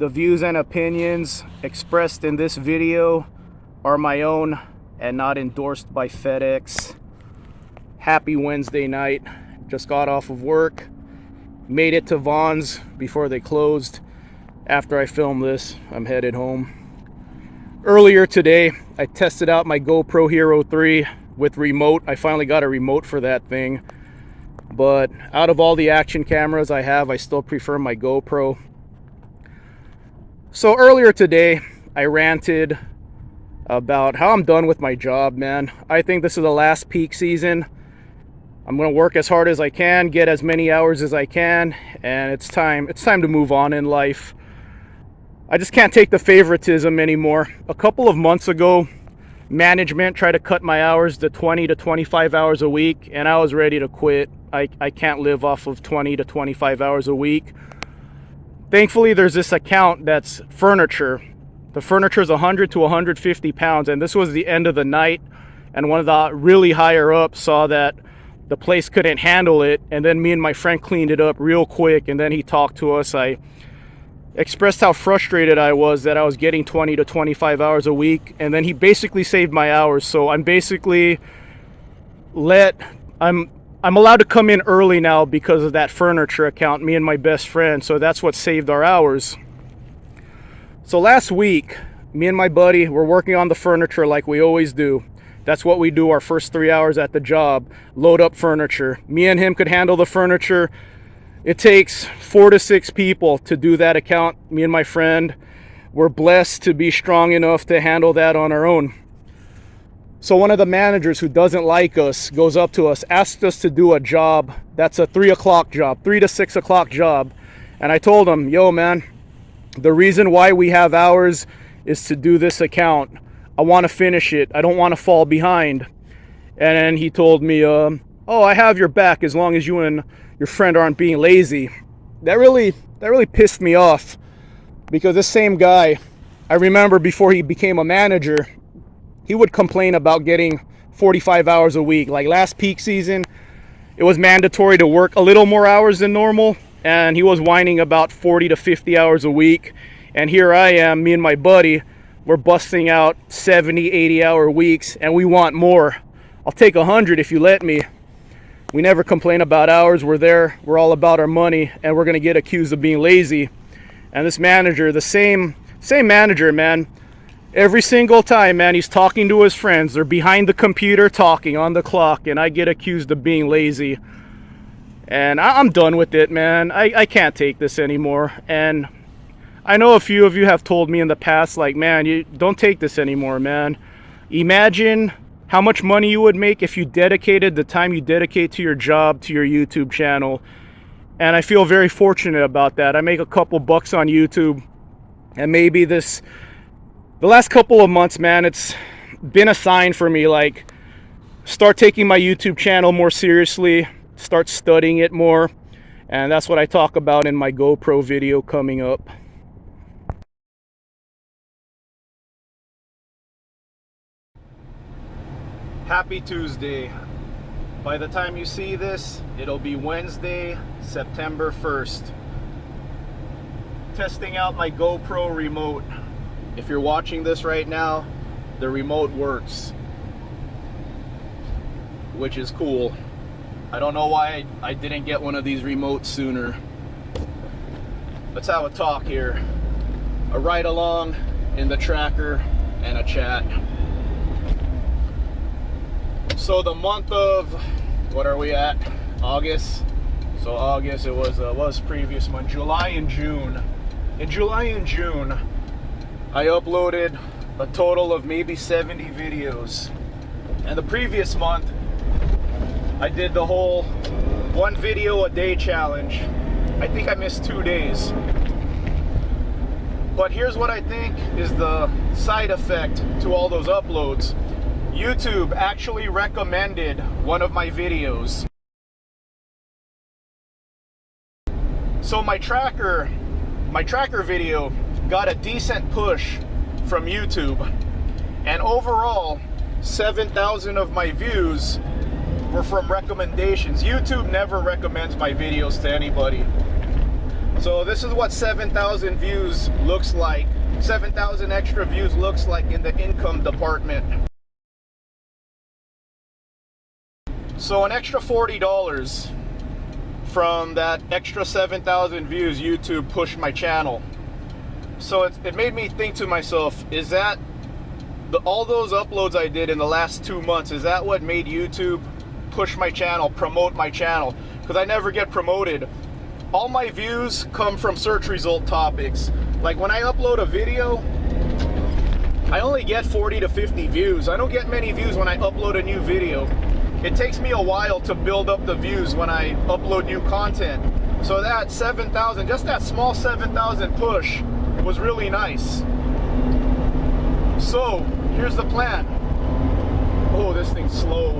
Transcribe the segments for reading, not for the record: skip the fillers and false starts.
The views and opinions expressed in this video are my own and not endorsed by FedEx. Happy Wednesday night. Just got off of work. Made it to Vons before they closed. After I filmed this, I'm headed home. Earlier today, I tested out my GoPro Hero 3 with remote. I finally got a remote for that thing. But out of all the action cameras I have, I still prefer my GoPro. So earlier today, I ranted about how I'm done with my job, man. I think this is the last peak season. I'm gonna work as hard as I can, get as many hours as I can, and it's time to move on in life. I just can't take the favoritism anymore. A couple of months ago, management tried to cut my hours to 20 to 25 hours a week, and I was ready to quit. I can't live off of 20 to 25 hours a week. Thankfully, there's this account that's furniture. The furniture is 100 to 150 pounds, and this was the end of the night, and one of the really higher ups saw that the place couldn't handle it, and then me and my friend cleaned it up real quick, and then he talked to us. I expressed how frustrated I was that I was getting 20 to 25 hours a week, and then he basically saved my hours. So I'm basically I'm allowed to come in early now because of that furniture account, me and my best friend. So that's what saved our hours. So last week, me and my buddy were working on the furniture like we always do. That's what we do our first 3 hours at the job, load up furniture. Me and him could handle the furniture. It takes 4 to 6 people to do that account. Me and my friend, we're blessed to be strong enough to handle that on our own. So one of the managers who doesn't like us goes up to us, asks us to do a job that's a 3 o'clock job, 3 to 6 o'clock job. And I told him, yo man, the reason why we have hours is to do this account. I want to finish it. I don't want to fall behind. And then he told me, oh, I have your back as long as you and your friend aren't being lazy. That really pissed me off, because this same guy, I remember before he became a manager, he would complain about getting 45 hours a week. Like last peak season, it was mandatory to work a little more hours than normal, and he was whining about 40 to 50 hours a week. And here I am, me and my buddy, we're busting out 70, 80-hour weeks, and we want more. I'll take 100 if you let me. We never complain about hours. We're there. We're all about our money, and we're going to get accused of being lazy. And this manager, the same manager, man, every single time, man, he's talking to his friends. They're behind the computer talking on the clock, and I get accused of being lazy. And I'm done with it, man. I can't take this anymore. And I know a few of you have told me in the past, like, man, you don't take this anymore, man. Imagine how much money you would make if you dedicated the time you dedicate to your job to your YouTube channel. And I feel very fortunate about that. I make a couple bucks on YouTube, and maybe the last couple of months, man, it's been a sign for me, like, start taking my YouTube channel more seriously, start studying it more. And that's what I talk about in my GoPro video coming up. Happy Tuesday. By the time you see this, it'll be Wednesday, September 1st. Testing out my GoPro remote. If you're watching this right now, the remote works, which is cool. I don't know why I didn't get one of these remotes sooner. Let's have a talk here. A ride along in the tracker and a chat. So the month of, what are we at? August. So August, it was previous month, July and June. In July and June, I uploaded a total of maybe 70 videos. And the previous month, I did the whole 1 video a day challenge. I think I missed 2 days. But here's what I think is the side effect to all those uploads. YouTube actually recommended one of my videos. So my tracker video got a decent push from YouTube, and overall 7,000 of my views were from recommendations. YouTube never recommends my videos to anybody. So this is what 7,000 views looks like. 7,000 extra views looks like in the income department. So an extra $40 from that extra 7,000 views, YouTube pushed my channel. So it made me think to myself, is that all those uploads I did in the last 2 months, is that what made YouTube push my channel, promote my channel? Because I never get promoted. All my views come from search result topics. Like when I upload a video, I only get 40 to 50 views. I don't get many views when I upload a new video. It takes me a while to build up the views when I upload new content. So that 7,000, just that small 7,000 push was really nice. So here's the plan. Oh, this thing's slow.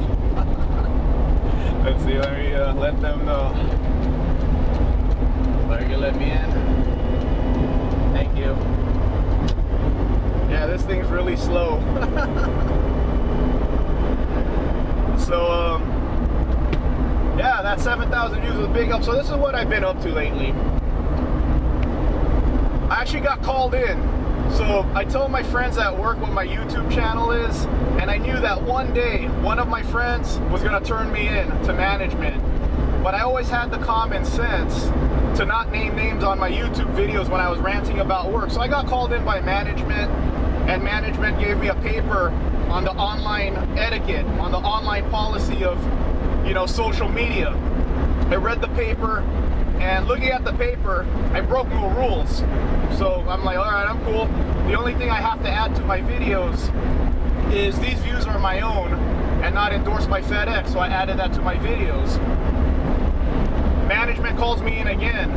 Let's see, let me let them know. Are you let me in? Thank you. Yeah, this thing's really slow. So, yeah, that 7,000 views was a big help. So this is what I've been up to lately. I actually got called in. So I told my friends at work what my YouTube channel is, and I knew that one day, one of my friends was gonna turn me in to management. But I always had the common sense to not name names on my YouTube videos when I was ranting about work. So I got called in by management, and management gave me a paper on the online etiquette, on the online policy of, you know, social media. I read the paper, and looking at the paper, I broke no rules. So I'm like, all right, I'm cool. The only thing I have to add to my videos is these views are my own and not endorsed by FedEx. So I added that to my videos. Management calls me in again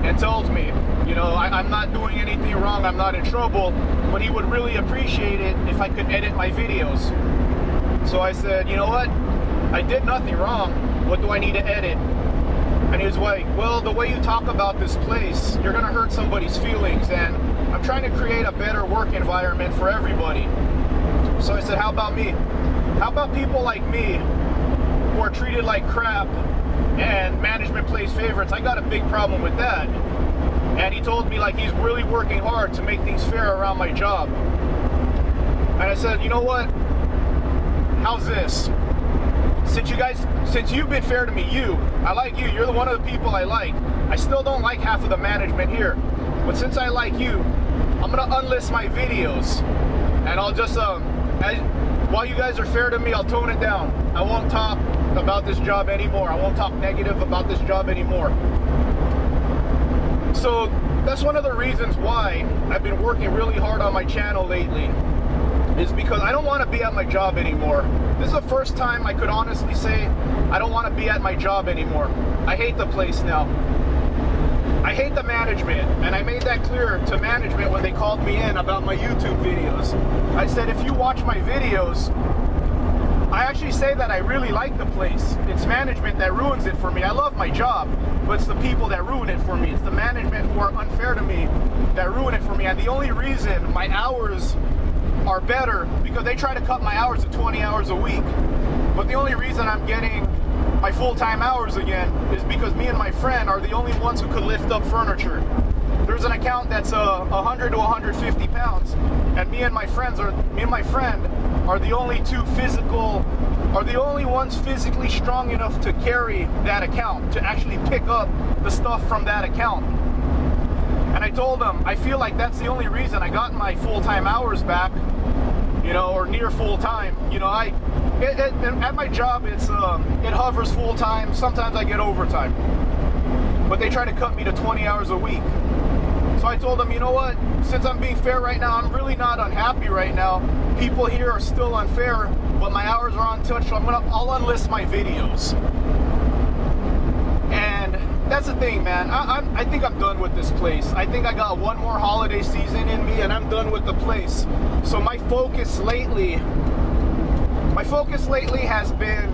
and tells me, you know, I'm not doing anything wrong, I'm not in trouble, but he would really appreciate it if I could edit my videos. So I said, you know what, I did nothing wrong, what do I need to edit? And he was like, well, the way you talk about this place, you're gonna hurt somebody's feelings, and I'm trying to create a better work environment for everybody. So I said, how about me? How about people like me who are treated like crap and management plays favorites? I got a big problem with that. And he told me like he's really working hard to make things fair around my job. And I said, you know what? How's this? Since you've been fair to me, I like you, you're one of the people I like. I still don't like half of the management here. But since I like you, I'm gonna unlist my videos. And I'll just, while you guys are fair to me, I'll tone it down. I won't talk about this job anymore. I won't talk negative about this job anymore. So that's one of the reasons why I've been working really hard on my channel lately, is because I don't want to be at my job anymore. This is the first time I could honestly say I don't want to be at my job anymore. I hate the place now. I hate the management, and I made that clear to management when they called me in about my YouTube videos. I said, if you watch my videos, I actually say that I really like the place. It's management that ruins it for me. I love my job, but it's the people that ruin it for me. It's the management who are unfair to me that ruin it for me. And the only reason my hours are better, because they try to cut my hours to 20 hours a week. But the only reason I'm getting my full-time hours again is because me and my friend are the only ones who could lift up furniture. There's an account that's 100 to 150 pounds, and me and my friend are the only ones physically strong enough to carry that account, to actually pick up the stuff from that account. And I told them, I feel like that's the only reason I got my full-time hours back, you know, or near full-time. You know, at my job, it hovers full-time. Sometimes I get overtime, but they try to cut me to 20 hours a week. So I told them, you know what, since I'm being fair right now, I'm really not unhappy right now. People here are still unfair, but my hours are untouched, so I'll unlist my videos. And that's the thing, man. I think I'm done with this place. I think I got one more holiday season in me, and I'm done with the place. So my focus lately has been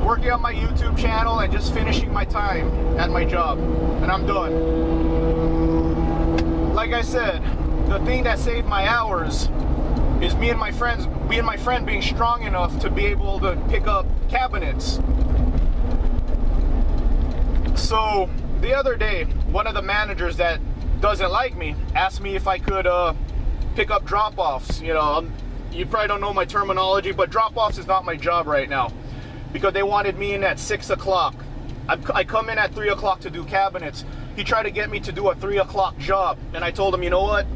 working on my YouTube channel and just finishing my time at my job, and I'm done. Like I said, the thing that saved my hours is me and my friend being strong enough to be able to pick up cabinets. So the other day, one of the managers that doesn't like me asked me if I could pick up drop-offs. You know, you probably don't know my terminology, but drop-offs is not my job right now because they wanted me in at 6 o'clock. I come in at 3 o'clock to do cabinets. He tried to get me to do a 3 o'clock job, and I told him, you know what?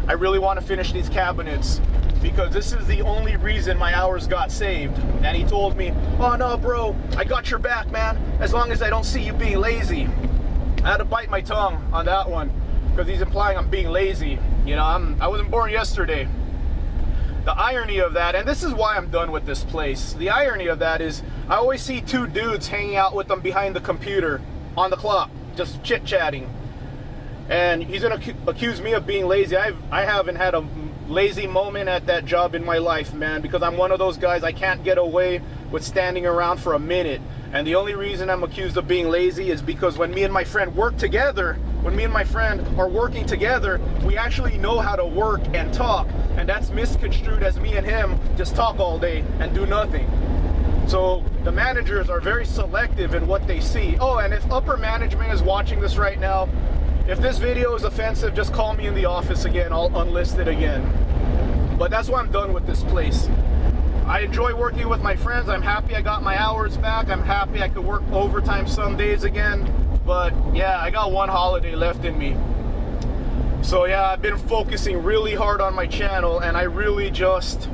I really want to finish these cabinets because this is the only reason my hours got saved. And he told me, oh no bro, I got your back, man, as long as I don't see you being lazy. I had to bite my tongue on that one because he's implying I'm being lazy. You know, I wasn't born yesterday. The irony of that, and this is why I'm done with this place, the irony of that is I always see two dudes hanging out with them behind the computer on the clock, just chit-chatting. And he's gonna accuse me of being lazy. I haven't had a lazy moment at that job in my life, man, because I'm one of those guys, I can't get away with standing around for a minute. And the only reason I'm accused of being lazy is because when me and my friend work together, when me and my friend are working together, we actually know how to work and talk. And that's misconstrued as me and him just talk all day and do nothing. So the managers are very selective in what they see. Oh, and if upper management is watching this right now, if this video is offensive, just call me in the office again. I'll unlist it again. But that's why I'm done with this place. I enjoy working with my friends. I'm happy I got my hours back. I'm happy I could work overtime some days again. But yeah, I got one holiday left in me. So yeah, I've been focusing really hard on my channel, and I really just,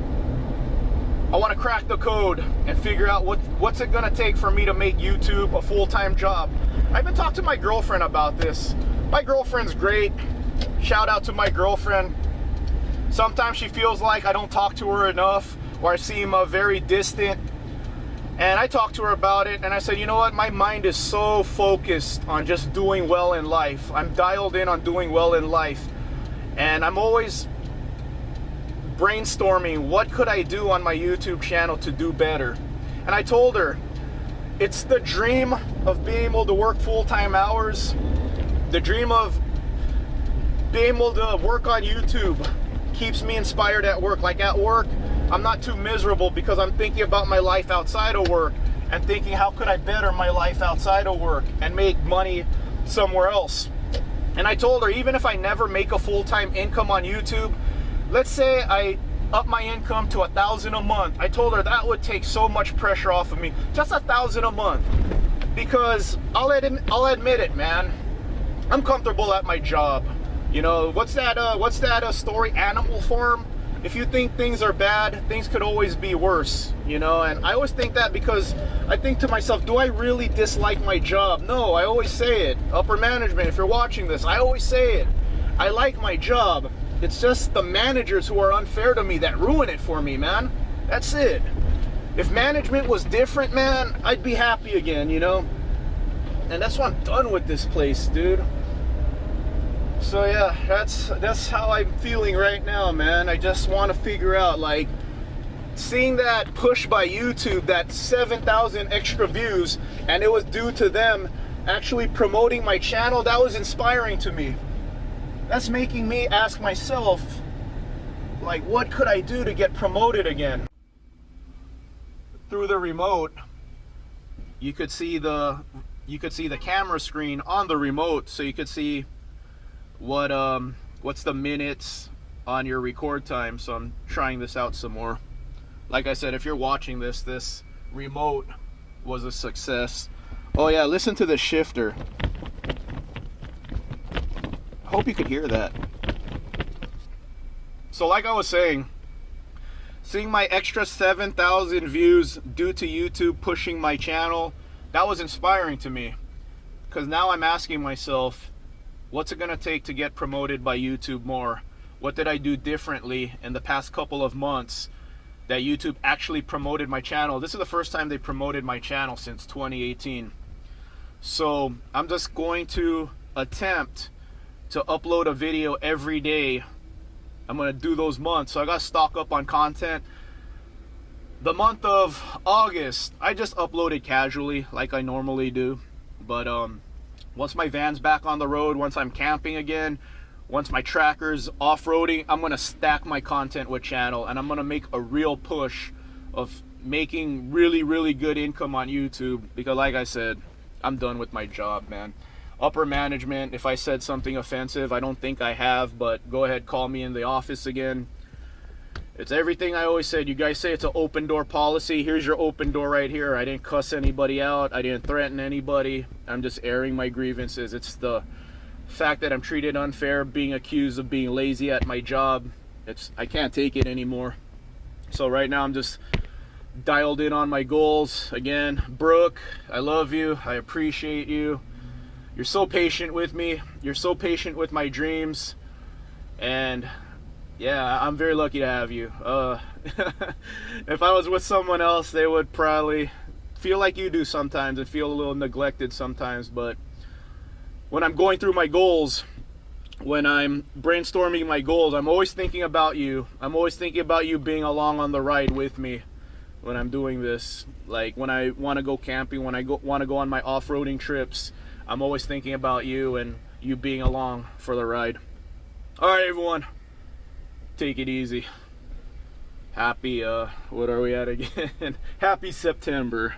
I want to crack the code and figure out what's it gonna take for me to make YouTube a full-time job. I've been talking to my girlfriend about this. My girlfriend's great. Shout out to my girlfriend. Sometimes she feels like I don't talk to her enough, or I seem very distant. And I talked to her about it, and I said, you know what, my mind is so focused on just doing well in life. I'm dialed in on doing well in life. And I'm always brainstorming, what could I do on my YouTube channel to do better? And I told her, it's the dream of being able to work full-time hours, the dream of being able to work on YouTube keeps me inspired at work. Like at work, I'm not too miserable because I'm thinking about my life outside of work and thinking how could I better my life outside of work and make money somewhere else. And I told her, even if I never make a full-time income on YouTube, let's say I up my income to $1,000 a month. I told her that would take so much pressure off of me. Just $1,000 a month. Because I'll admit it, man. I'm comfortable at my job. You know, what's that story, Animal Farm? If you think things are bad, things could always be worse, you know? And I always think that because I think to myself, do I really dislike my job? No, I always say it. Upper management, if you're watching this, I always say it. I like my job. It's just the managers who are unfair to me that ruin it for me, man. That's it. If management was different, man, I'd be happy again, you know? And that's why I'm done with this place, dude. So yeah, that's how I'm feeling right now, man. I just want to figure out, like, seeing that push by YouTube, that 7,000 extra views, and it was due to them actually promoting my channel, that was inspiring to me. That's making me ask myself, like, what could I do to get promoted again? Through the remote, you could see the camera screen on the remote, so you could see what's the minutes on your record time. So I'm trying this out some more. Like I said, if you're watching this remote was a success. Oh yeah, listen to the shifter. Hope you could hear that. So like I was saying, seeing my extra 7,000 views due to YouTube pushing my channel, that was inspiring to me. Because now I'm asking myself, what's it gonna take to get promoted by YouTube more? What did I do differently in the past couple of months that YouTube actually promoted my channel? This is the first time they promoted my channel since 2018. So I'm just going to attempt to upload a video every day. I'm gonna do those months. So I gotta stock up on content. The month of August, I just uploaded casually like I normally do. But once my van's back on the road, once I'm camping again, once my tracker's off-roading, I'm gonna stack my content with channel, and I'm gonna make a real push of making really good income on YouTube, because like I said, I'm done with my job, man. upper management if I said something offensive. I don't think I have, but go ahead, call me in the office again. It's everything I always said. You guys say it's an open door policy. Here's your open door right here. I didn't cuss anybody out. I didn't threaten anybody. I'm just airing my grievances. It's the fact that I'm treated unfair, being accused of being lazy at my job. I can't take it anymore. So right now I'm just dialed in on my goals. Again, Brooke, I love you. I appreciate you. You're so patient with me. You're so patient with my dreams. And yeah, I'm very lucky to have you. If I was with someone else, they would probably feel like you do sometimes and feel a little neglected sometimes. But when I'm going through my goals, when I'm brainstorming my goals, I'm always thinking about you. I'm always thinking about you being along on the ride with me when I'm doing this. Like when I want to go camping, when I want to go on my off-roading trips, I'm always thinking about you and you being along for the ride. All right, everyone. Take it easy. Happy, what are we at again? Happy September.